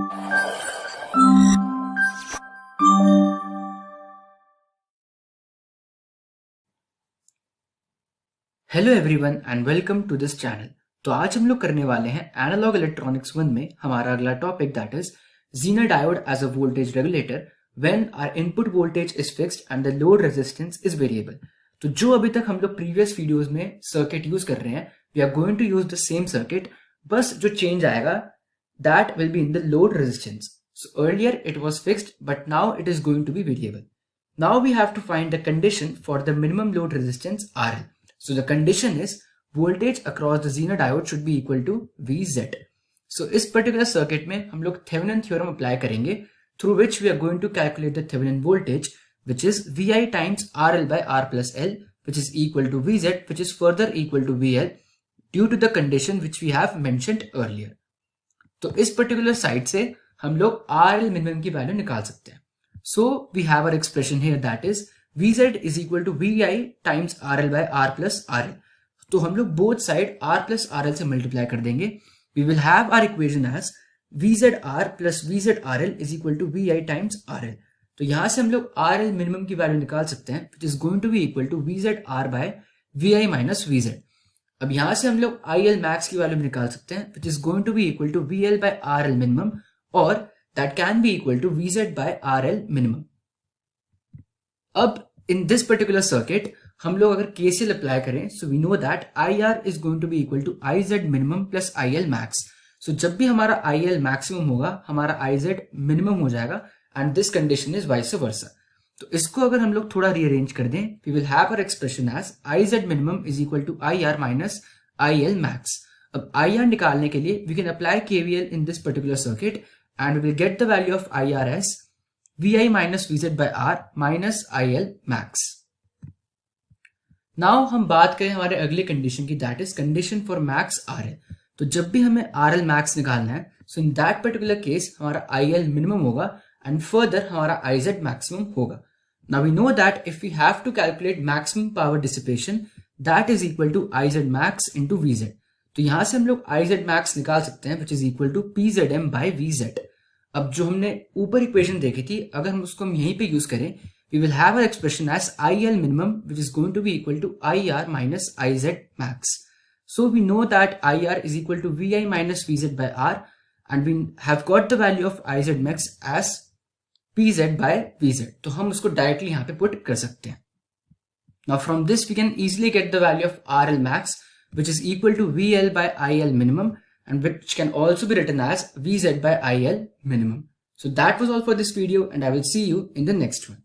Hello everyone and welcome to this channel. तो आज हम लोग करने वाले हैं एनालॉग इलेक्ट्रॉनिक्स 1 में हमारा अगला topic that is Zener diode as a voltage regulator when our input voltage is fixed and the load resistance is variable। तो जो अभी तक हम लोग प्रीवियस वीडियोस में सर्किट यूज कर रहे हैं, we are going to use the same circuit, बस जो चेंज आएगा that will be in the load resistance. So earlier it was fixed but now it is going to be variable. Now we have to find the condition for the minimum load resistance RL। So the condition is voltage across the Zener diode should be equal to Vz। So इस particular circuit में हम लोग Thevenin theorem apply करेंगे through which we are going to calculate the Thevenin voltage which is Vi times RL by R plus L which is equal to Vz which is further equal to VL due to the condition which we have mentioned earlier। तो इस particular side से हम लोग RL minimum की value निकाल सकते हैं। So we have our expression here that is Vz is equal to Vi times RL by R plus RL। तो हम लोग both side R plus RL से multiply कर देंगे। We will have our equation as VZR plus VZRL is equal to Vi times RL। तो यहां से हम लोग RL minimum की वैल्यू निकाल सकते हैं which is going to be equal to VZR by Vi minus Vz। अब यहां से हम लोग IL max की वैल्यू निकाल सकते हैं which is going to be equal to VL by RL minimum और that can be equal to Vz by RL minimum। अब in this particular circuit हम लोग अगर KCL अप्लाई करें so we know that IR is going to be equal to IZ minimum plus IL max। so जब भी हमारा IL maximum होगा हमारा IZ minimum हो जाएगा and this condition is vice versa। तो इसको अगर हम लोग थोड़ा rearrange कर दें we will have our expression as IZ minimum is equal to IR minus IL max। अब IR निकालने के लिए we can apply KVL in this particular circuit and we will get the value of IR as Vi minus Vz by R minus IL max। Now हम बात करें हमारे अगले condition की that is condition for max RL। तो जब भी हमें RL max निकालना है so in that particular case हमारा IL मिनिमम होगा एंड फर्दर हमारा IZ मैक्सिमम होगा। Now we know that if we have to calculate maximum power dissipation that is equal to IZ max into VZ। तो यहां से हम लोग IZ max निकाल सकते हैं which is equal to PZM by VZ। अब जो हमने ऊपर इक्वेशन देखी थी अगर हम उसको यहीं पे यूज करें we will have our expression as IL minimum which is going to be equal to IR minus IZ max। So we know that IR is equal to Vi minus Vz by R and we have got the value of IZ max as PZ by VZ। तो हम उसको directly यहाँ पे put कर सकते हैं। Now from this we can easily get the value of RL max which is equal to VL by IL minimum and which can also be written as Vz by IL minimum। So that was all for this video and I will see you in the next one।